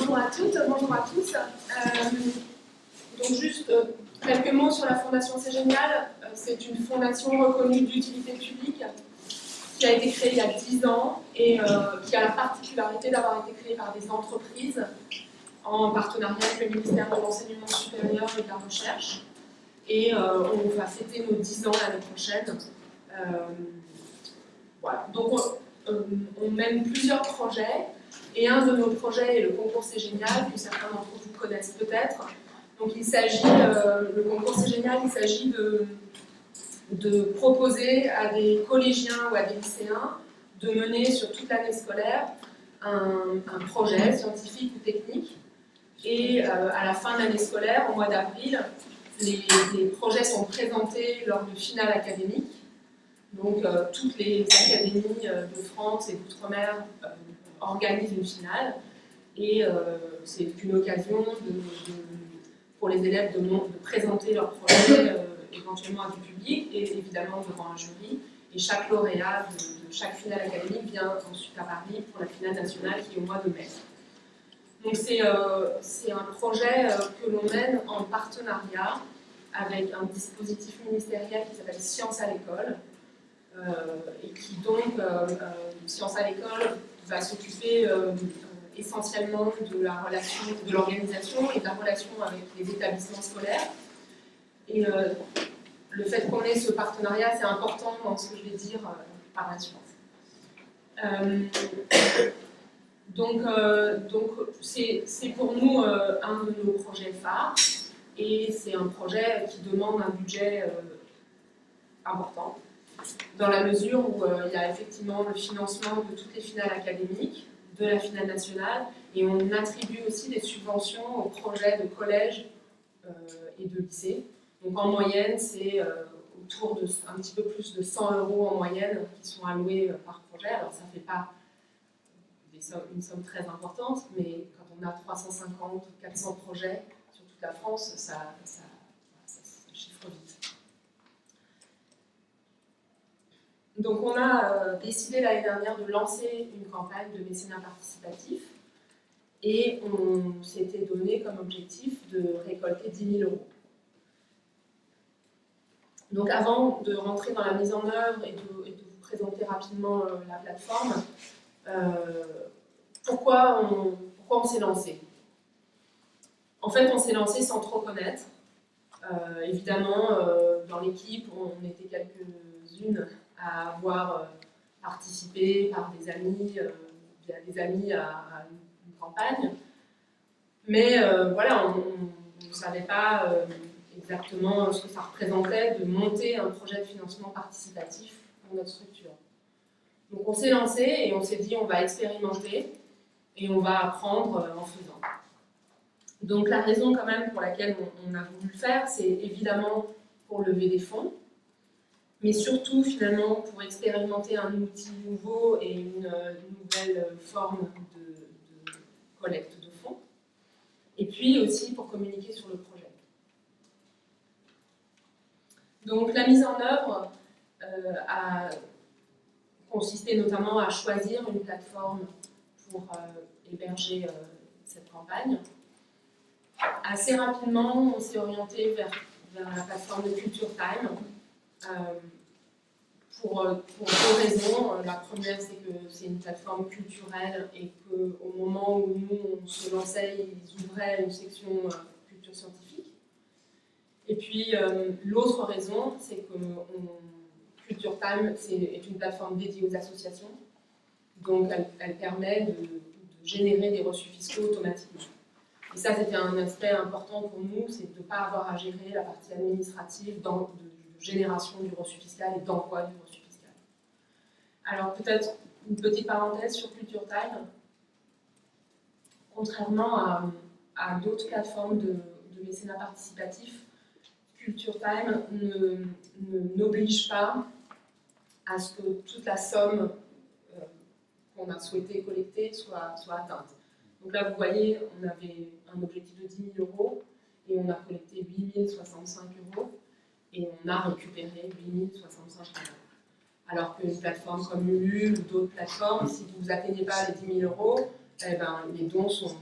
Bonjour à toutes, bonjour à tous. Donc juste quelques mots sur la Fondation C'est Génial. C'est une fondation reconnue d'utilité publique qui a été créée il y a 10 ans et qui a la particularité d'avoir été créée par des entreprises en partenariat avec le ministère de l'Enseignement supérieur et de la Recherche. Et on va fêter nos 10 ans l'année prochaine. Voilà. Donc on mène plusieurs projets. Et un de nos projets est le concours C'est Génial, que certains d'entre vous connaissent peut-être. Donc il s'agit, le concours C'est Génial, il s'agit de proposer à des collégiens ou à des lycéens de mener sur toute l'année scolaire un projet scientifique ou technique. Et à la fin de l'année scolaire, au mois d'avril, les projets sont présentés lors de finales académiques. Donc toutes les académies de France et d'outre-mer organise une finale et c'est une occasion pour les élèves de présenter leur projet éventuellement à du public et évidemment devant un jury. Et chaque lauréat de chaque finale académique vient ensuite à Paris pour la finale nationale qui est au mois de mai. Donc c'est un projet que l'on mène en partenariat avec un dispositif ministériel qui s'appelle Science à l'école et qui donc, Science à l'école, va s'occuper essentiellement de la relation, de l'organisation et de la relation avec les établissements scolaires. Et le fait qu'on ait ce partenariat, c'est important dans ce que je vais dire par la suite. Donc c'est pour nous un de nos projets phares et c'est un projet qui demande un budget important dans la mesure où il y a effectivement le financement de toutes les finales académiques, de la finale nationale, et on attribue aussi des subventions aux projets de collège et de lycée. Donc en moyenne, c'est autour de un petit peu plus de 100 € en moyenne qui sont alloués par projet. Alors ça ne fait pas une somme très importante, mais quand on a 350 ou 400 projets sur toute la France, ça chiffre vite. Donc on a décidé l'année dernière de lancer une campagne de mécénat participatif et on s'était donné comme objectif de récolter 10 000 €. Donc avant de rentrer dans la mise en œuvre et de vous présenter rapidement la plateforme, pourquoi on s'est lancé? En fait, on s'est lancé sans trop connaître. Évidemment, dans l'équipe, on était quelques-unes à avoir participé par des amis, via des amis à une campagne. Mais voilà, on ne savait pas exactement ce que ça représentait de monter un projet de financement participatif pour notre structure. Donc on s'est lancé et on s'est dit on va expérimenter et on va apprendre en faisant. Donc la raison quand même pour laquelle on a voulu le faire, c'est évidemment pour lever des fonds, mais surtout finalement pour expérimenter un outil nouveau et une nouvelle forme de collecte de fonds, et puis aussi pour communiquer sur le projet. Donc la mise en œuvre a consisté notamment à choisir une plateforme pour héberger cette campagne. Assez rapidement, on s'est orienté vers la plateforme de Culture Time pour deux raisons. La première, c'est que c'est une plateforme culturelle et qu'au moment où nous, on se lançait, ils ouvraient une section culture scientifique. Et puis, l'autre raison, c'est que Culture Time est une plateforme dédiée aux associations. Donc, elle permet de générer des reçus fiscaux automatiquement. Et ça, c'était un aspect important pour nous, c'est de ne pas avoir à gérer la partie administrative de génération du reçu fiscal et d'envoi du reçu fiscal. Alors, peut-être une petite parenthèse sur Culture Time. Contrairement à d'autres plateformes de mécénat participatif, Culture Time n'oblige pas à ce que toute la somme qu'on a souhaité collecter soit atteinte. Donc là, vous voyez, on avait un objectif de 10 000 € et on a collecté 8 065 € et on a récupéré 8 065 €. Alors qu'une plateforme comme Ulule ou d'autres plateformes, si vous n'atteignez pas les 10 000 €, eh ben, les dons sont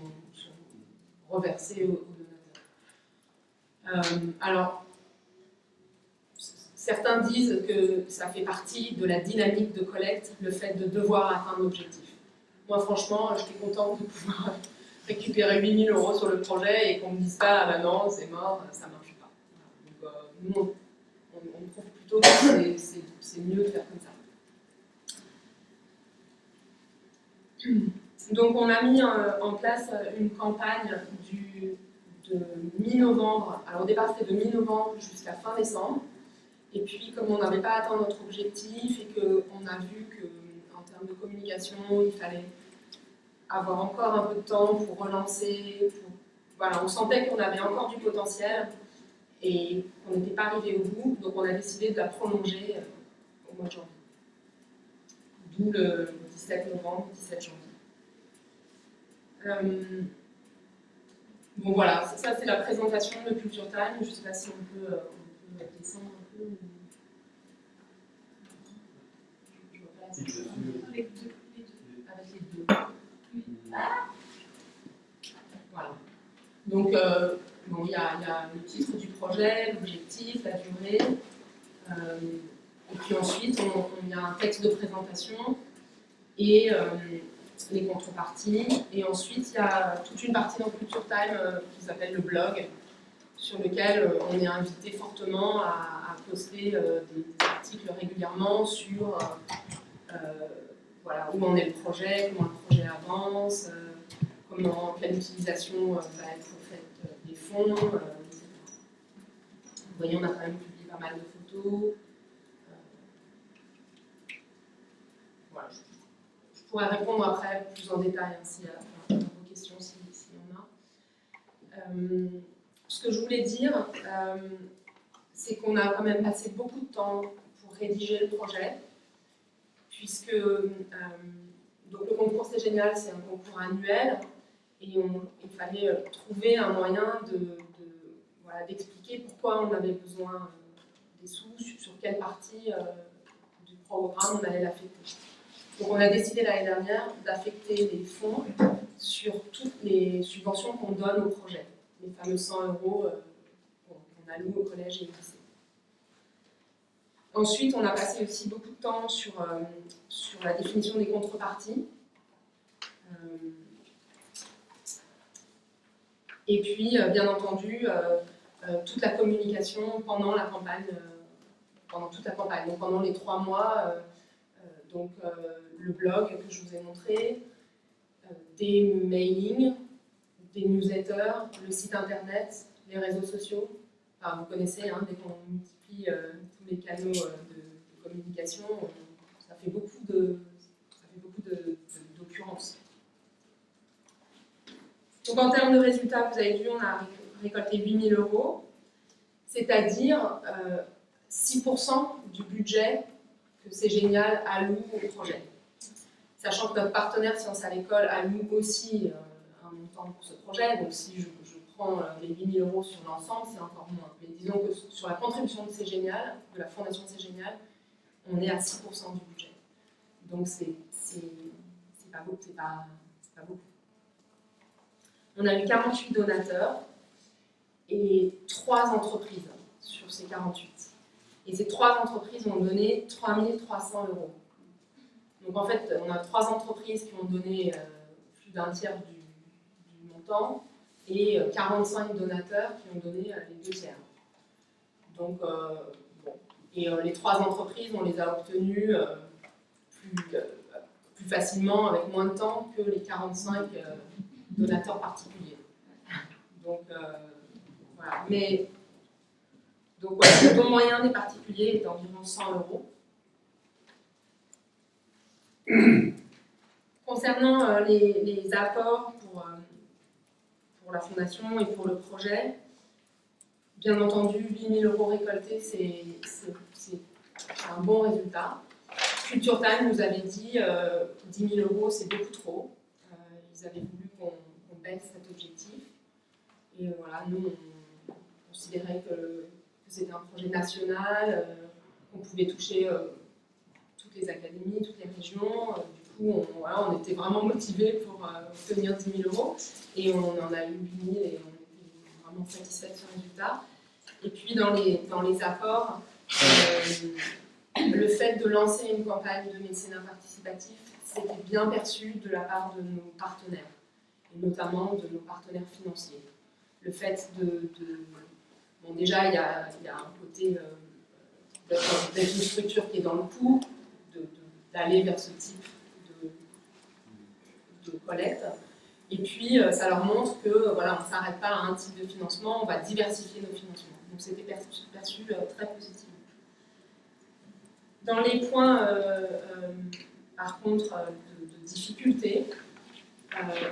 reversés aux donateurs. Alors, certains disent que ça fait partie de la dynamique de collecte, le fait de devoir atteindre l'objectif. Moi, franchement, je suis contente de pouvoir récupérer 8 000 € sur le projet et qu'on ne me dise pas « Ah bah non, c'est mort, ça ne marche pas ». Donc, nous, on trouve plutôt que c'est mieux de faire comme ça. Donc, on a mis en place une campagne de mi-novembre. Alors, au départ, c'était de mi-novembre jusqu'à fin décembre. Et puis, comme on n'avait pas atteint notre objectif et qu'on a vu qu'en termes de communication, il fallait avoir encore un peu de temps pour relancer. Voilà, on sentait qu'on avait encore du potentiel et qu'on n'était pas arrivé au bout. Donc, on a décidé de la prolonger au mois de janvier. D'où le 17 novembre, 17 janvier. Bon voilà, ça c'est la présentation de Culture Time. Je ne sais pas si on peut descendre un peu. Je vois pas avec les deux. Voilà. Donc bon, il y a le titre du projet, l'objectif, la durée. Et puis ensuite, il y a un texte de présentation et les contreparties. Et ensuite, il y a toute une partie dans Culture Time qui s'appelle le blog, sur lequel on est invité fortement à poster des articles régulièrement sur voilà, où en est le projet, comment le projet avance, quelle utilisation va être faite des fonds, etc. Vous voyez, on a quand même publié pas mal de photos. Voilà. Je pourrais répondre après plus en détail s'il y a vos questions, s'il y en a. Ce que je voulais dire, c'est qu'on a quand même passé beaucoup de temps pour rédiger le projet, puisque donc le concours C'est Génial, c'est un concours annuel, et il fallait trouver un moyen d'expliquer pourquoi on avait besoin des sous, sur quelle partie du programme on allait l'affecter. Donc on a décidé l'année dernière d'affecter des fonds sur toutes les subventions qu'on donne au projet, les fameux 100 € qu'on alloue au collège et au lycée. Ensuite, on a passé aussi beaucoup de temps sur la définition des contreparties. Et puis, bien entendu, toute la communication pendant la campagne, pendant toute la campagne, donc pendant les 3 mois, le blog que je vous ai montré, des mailings, des newsletters, le site internet, les réseaux sociaux. Enfin, vous connaissez, hein, dès qu'on multiplie tous les canaux de communication, ça fait beaucoup d'occurrences. Donc en termes de résultats, vous avez vu, on a récolté 8 000 €, c'est-à-dire 6% du budget que C'est Génial alloue au projet. Sachant que notre partenaire Sciences à l'école alloue aussi un montant pour ce projet, donc si je prends les 8 000 € sur l'ensemble, c'est encore moins. Mais disons que sur la contribution de C'est Génial, de la fondation C'est Génial, on est à 6% du budget. Donc c'est pas beaucoup, c'est pas beaucoup. On a eu 48 donateurs et 3 entreprises sur ces 48. Et ces 3 entreprises ont donné 3 300 €. Donc en fait, on a 3 entreprises qui ont donné plus d'un tiers du montant et 45 donateurs qui ont donné les 2 tiers. Donc, bon. Et les 3 entreprises, on les a obtenues plus facilement, avec moins de temps que les 45 donateurs particuliers. Donc, voilà. Mais, donc, voilà, le don moyen des particuliers est d'environ 100 €. Concernant les apports pour la fondation et pour le projet, bien entendu, 8 000 € récoltés, c'est un bon résultat. Culture Time nous avait dit 10 000 € c'est beaucoup trop. Ils avaient voulu qu'on baisse cet objectif. Et voilà, nous, on considérait que c'était un projet national, qu'on pouvait toucher toutes les académies, toutes les régions, du coup, on était vraiment motivés pour obtenir 10 000 euros. Et on en a eu 8 000 et on était vraiment satisfaits de ce résultat. Et puis dans les apports, le fait de lancer une campagne de mécénat participatif, c'était bien perçu de la part de nos partenaires, et notamment de nos partenaires financiers. Le fait bon, déjà, il y a un côté d'être une structure qui est dans le pouls, d'aller vers ce type de collecte. Et puis, ça leur montre que voilà, on ne s'arrête pas à un type de financement, on va diversifier nos financements. Donc, c'était perçu très positivement. Dans les points, par contre, de difficulté,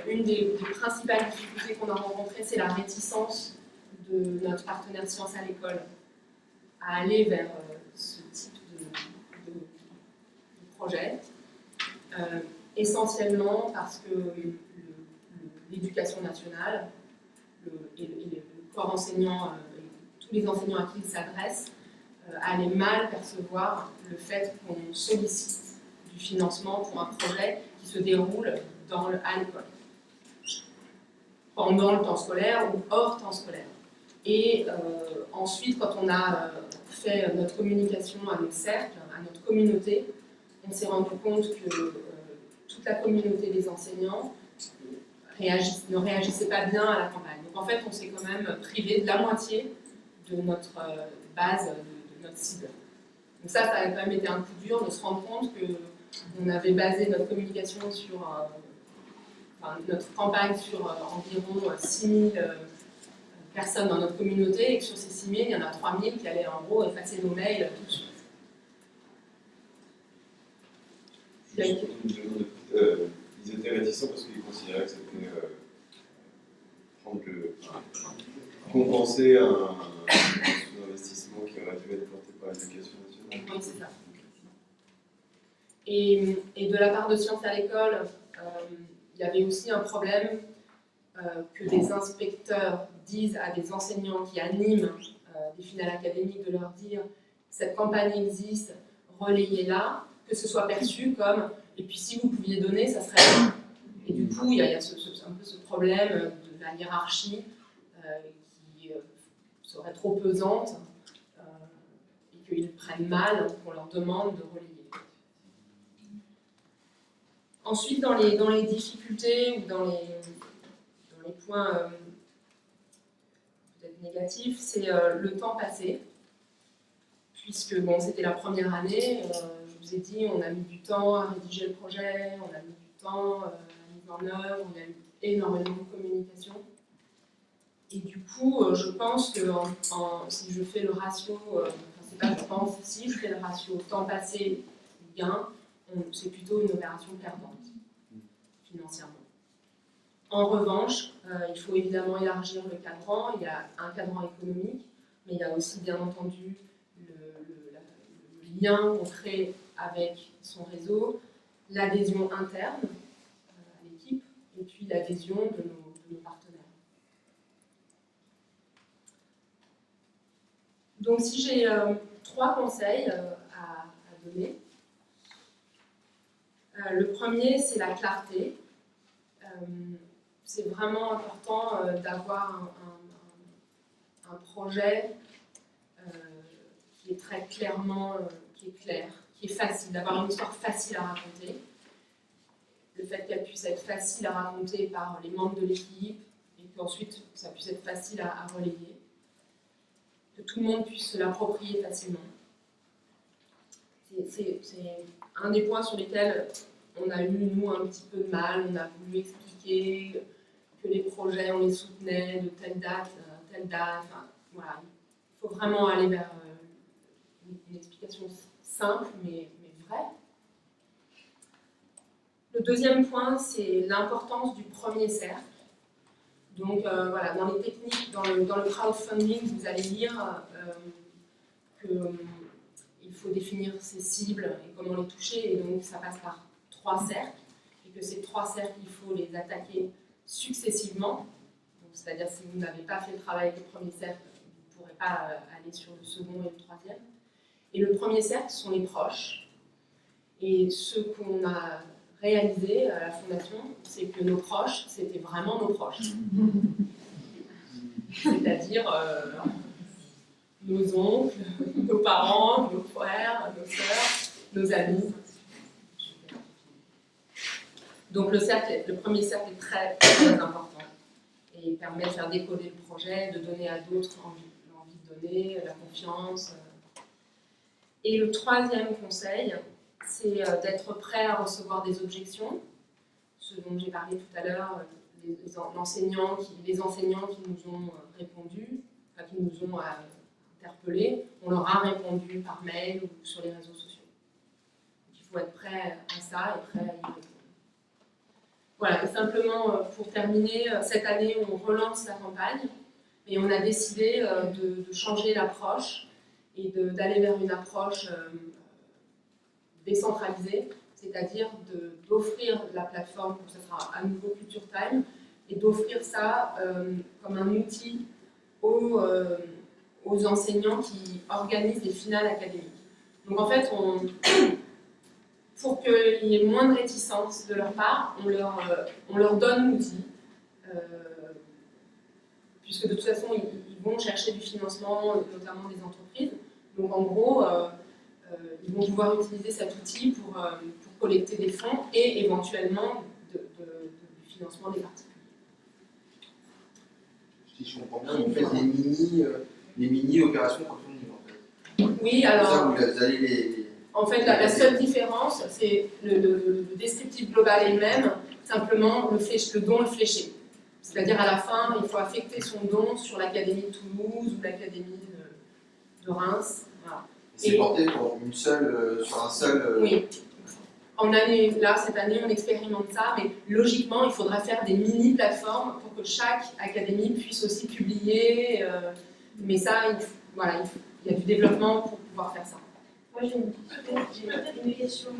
une des principales difficultés qu'on a rencontrées, c'est la réticence de notre partenaire Sciences à l'école à aller vers ce type de projet, essentiellement parce que l'éducation nationale et le corps enseignant, tous les enseignants à qui il s'adresse, allaient mal percevoir le fait qu'on sollicite du financement pour un projet qui se déroule à l'école, pendant le temps scolaire ou hors temps scolaire. Et ensuite, quand on a fait notre communication à nos cercles, à notre communauté, on s'est rendu compte que toute la communauté des enseignants ne réagissait pas bien à la campagne. Donc en fait, on s'est quand même privé de la moitié de notre base, de notre cible. Donc ça a quand même été un coup dur de se rendre compte qu'on avait basé notre communication sur, notre campagne sur environ 6 000 personnes dans notre communauté, et que sur ces 6 000, il y en a 3 000 qui allaient en gros effacer nos mails tout de suite. Ils étaient réticents parce qu'ils considéraient que c'était compenser un investissement qui aurait dû être porté par l'éducation nationale. Oui, c'est ça. Et de la part de Sciences à l'école, il y avait aussi un problème que des inspecteurs disent à des enseignants qui animent des finales académiques, de leur dire cette campagne existe, relayez-la, que ce soit perçu comme et puis si vous pouviez donner, ça serait bien. Et du coup, il y a un peu ce problème de la hiérarchie qui serait trop pesante et qu'ils prennent mal qu'on leur demande de relayer. Ensuite, dans les difficultés ou dans les points peut-être négatifs, c'est le temps passé. Puisque bon, c'était la première année, je vous ai dit, on a mis du temps à rédiger le projet, on a mis du temps à la mise en œuvre, on a eu énormément de communication. Et du coup, je pense que si je fais le ratio, c'est pas je pense, si je fais le ratio temps passé gain, c'est plutôt une opération perdante financièrement. En revanche, il faut évidemment élargir le cadran. Il y a un cadran économique, mais il y a aussi bien entendu le lien qu'on crée avec son réseau, l'adhésion interne à l'équipe et puis l'adhésion de nos partenaires. Donc si j'ai 3 conseils à donner, le premier c'est la clarté. C'est vraiment important d'avoir un projet qui est très clairement, qui est clair, qui est facile, d'avoir une histoire facile à raconter. Le fait qu'elle puisse être facile à raconter par les membres de l'équipe et qu'ensuite ça puisse être facile à relayer. Que tout le monde puisse se l'approprier facilement. C'est un des points sur lesquels on a eu, nous, un petit peu de mal. On a voulu expliquer que les projets, on les soutenait de telle date à telle date. Enfin, voilà. Il faut vraiment aller vers une explication simple, mais vraie. Le deuxième point, c'est l'importance du premier cercle. Donc, voilà, dans les techniques, dans le crowdfunding, vous allez lire qu'il faut définir ses cibles et comment les toucher, et donc ça passe par 3 cercles, et que ces 3 cercles, il faut les attaquer successivement. C'est-à-dire, si vous n'avez pas fait le travail avec le premier cercle, vous ne pourrez pas aller sur le second et le troisième. Et le premier cercle, ce sont les proches. Et ceux qu'on a réalisé à la Fondation, c'est que nos proches, c'était vraiment nos proches. C'est-à-dire nos oncles, nos parents, nos frères, nos sœurs, nos amis. Donc le premier cercle est très, très important et permet de faire décoller le projet, de donner à d'autres l'envie de donner, la confiance. Et le troisième conseil, c'est d'être prêt à recevoir des objections, ce dont j'ai parlé tout à l'heure, les enseignants qui nous ont répondu, enfin, qui nous ont interpellés, on leur a répondu par mail ou sur les réseaux sociaux. Donc, il faut être prêt à ça et prêt à y répondre. Voilà, et simplement pour terminer, cette année on relance la campagne et on a décidé de changer l'approche et d'aller vers une approche décentralisée, c'est-à-dire d'offrir la plateforme, ce sera à nouveau Culture Time, et d'offrir ça comme un outil aux enseignants qui organisent les finales académiques. Donc en fait, pour qu'il y ait moins de réticence de leur part, on leur donne l'outil, puisque de toute façon, ils vont chercher du financement, notamment des entreprises. Donc en gros, ils vont pouvoir utiliser cet outil pour collecter des fonds et éventuellement du financement des particuliers. Si je comprends bien, vous faites des mini opérations crowdfunding en fait. Oui, alors. Ça, vous allez les. En fait, la seule différence, c'est le descriptif global est le même, simplement le don est fléché. C'est-à-dire à la fin, il faut affecter son don sur l'Académie de Toulouse ou l'Académie de Reims. Voilà. C'est porté sur un seul. Oui. Cette année, on expérimente ça, mais logiquement, il faudra faire des mini-plateformes pour que chaque académie puisse aussi publier. Mais ça, il y a du développement pour pouvoir faire ça. Moi, j'ai une question.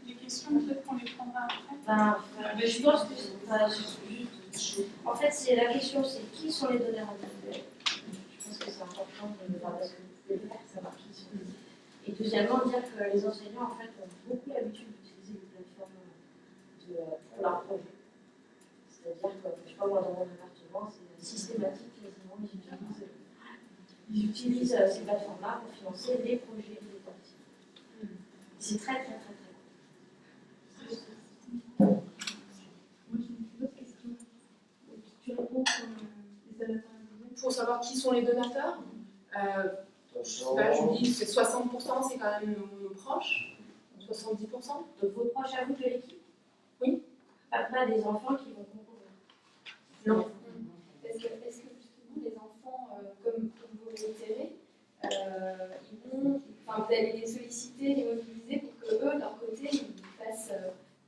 Les questions, peut-être qu'on les prendra après. Je pense que c'est en fait, la question, c'est qui sont les donneurs individuels. Je pense que c'est important de parce que vous pouvez le faire, savoir qui sont. Et deuxièmement, dire que les enseignants, en fait, ont beaucoup l'habitude d'utiliser les plateformes pour leur projet. C'est-à-dire que, je sais pas, moi, dans mon département, c'est systématique, quasiment, ils utilisent ces plateformes-là pour financer les projets des établissements. C'est très, très, très, très cool. Moi, j'ai une autre question. Tu réponds pour les donateurs individuels. Pour savoir qui sont les donateurs, je dis que 60%, c'est quand même nos proches, 70%. Donc, vos proches à vous de l'équipe? Oui. Pas des enfants qui vont concourir? Non. Est-ce que justement les enfants, comme vous le réitérez, vous allez les solliciter, les mobiliser pour que eux, de leur côté, ils fassent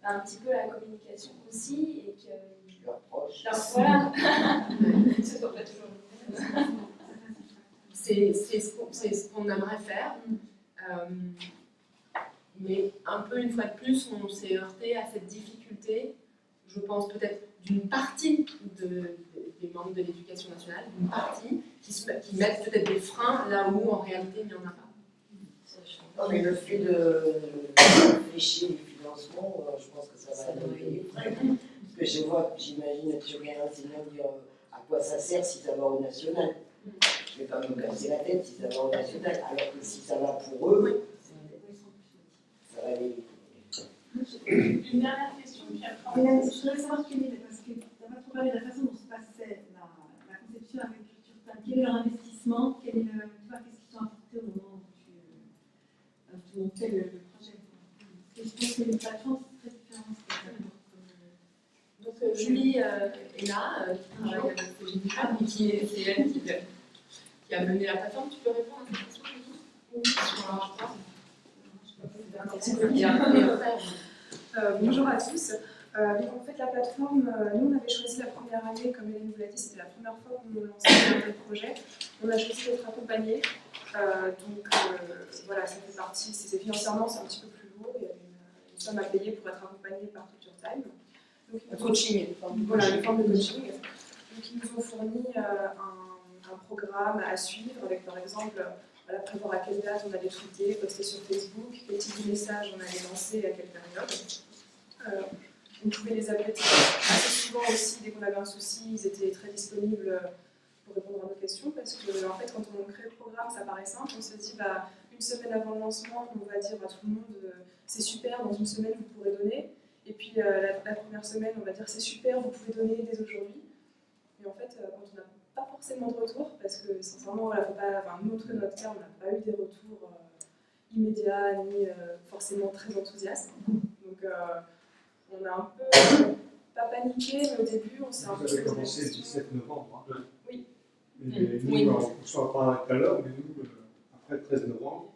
un petit peu la communication aussi et que leurs proches. Voilà. Ce soit pas toujours. C'est ce qu'on aimerait faire. Mais un peu une fois de plus, on s'est heurté à cette difficulté, je pense peut-être d'une partie des membres de l'éducation nationale, d'une partie qui mettent peut-être des freins là où en réalité il n'y en a pas. Non, mais le fait de flécher les financements, je pense que ça va donner les frais. Parce que j'imagine que tu un enseignant dire à quoi ça sert si ça va au national. Je ne vais pas me casser la tête si ça va au national, alors que si ça va pour eux, ça va les. Une dernière question, puis après. Je voudrais savoir quelle est, parce que tu n'as pas trop parlé de la façon dont se passait la conception avec Culture Time. Quel est leur investissement? Qu'est-ce qu'ils t'ont apporté au moment où tu montais le projet? Parce que je pense que les plateformes, c'est très différent. Donc Julie est là, qui travaille avec Génial, et c'est elle qui a mené la plateforme. Tu peux répondre à cette question, Julie? Oui, bonjour à tous. Donc en fait la plateforme, nous on avait choisi la première année, comme Hélène vous l'a dit, c'était la première fois qu'on lançait le projet. On a choisi d'être accompagnés. Voilà, ça fait partie, financièrement c'est un petit peu plus lourd, il y avait une somme à payer pour être accompagné par Culture Time. Donc, le coaching. Voilà, une forme de coaching. Donc ils nous ont fourni un programme à suivre avec par exemple prévoir à quelle date on allait tweeter, poster sur Facebook, quel type de message on allait lancer et à quelle période. On pouvait les appeler assez souvent aussi, dès qu'on avait un souci, ils étaient très disponibles pour répondre à nos questions, parce que en fait, quand on crée le programme, ça paraît simple, on se dit, bah, une semaine avant le lancement, on va dire à tout le monde, c'est super, dans une semaine, vous pourrez donner. Et puis la première semaine, on va dire, c'est super, vous pouvez donner dès aujourd'hui. Et en fait, quand on n'a pas forcément de retour, parce que sincèrement, voilà, faut pas, enfin, nous, en tout cas, notre cas, on n'a pas eu des retours immédiats, ni forcément très enthousiastes. Donc, on a un peu, pas paniqué, mais au début, on s'est un peu Vous avez posé la commencé le question. 17 novembre. Hein. Oui. Et nous, Oui. on ne soit pas tout à l'heure, mais nous, après le 13 novembre,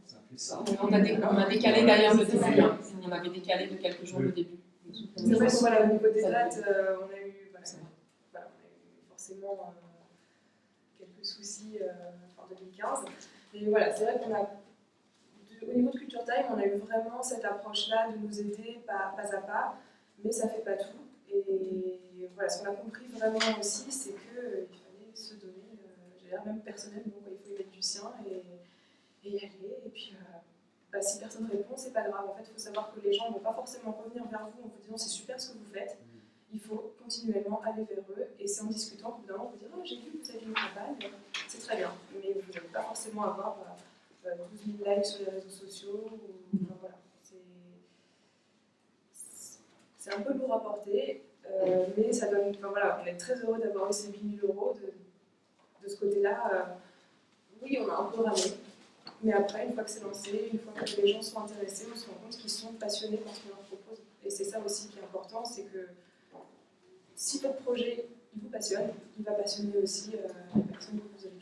ça fait ça. On a décalé d'ailleurs le début, hein. On avait décalé de quelques jours le début. C'est vrai que voilà, au niveau des dates, on a eu, voilà, on a eu forcément quelques soucis en 2015. Mais voilà, c'est vrai qu'on a, au niveau de Culture Time, on a eu vraiment cette approche-là de nous aider pas à pas, mais ça ne fait pas tout. Et voilà, ce qu'on a compris vraiment aussi, c'est qu'il fallait se donner, même personnellement, il faut y mettre du sien et y aller. Et puis, si personne ne répond, c'est pas grave. En fait, il faut savoir que les gens ne vont pas forcément revenir vers vous en vous disant c'est super ce que vous faites. Il faut continuellement aller vers eux et c'est en discutant qu'au bout d'un moment, vous dire oh, j'ai vu que vous avez une campagne, c'est très bien. Mais vous n'allez pas forcément avoir 12 000 likes sur les réseaux sociaux. Enfin, voilà. C'est un peu lourd à porter, mais ça donne. Enfin, voilà, on est très heureux d'avoir eu ces 8 000 € de ce côté-là. Oui, on a un peu ramé. Mais après, une fois que c'est lancé, une fois que les gens sont intéressés, on se rend compte qu'ils sont passionnés par ce qu'on leur propose. Et c'est ça aussi qui est important, c'est que si votre projet il vous passionne, il va passionner aussi les personnes que vous allez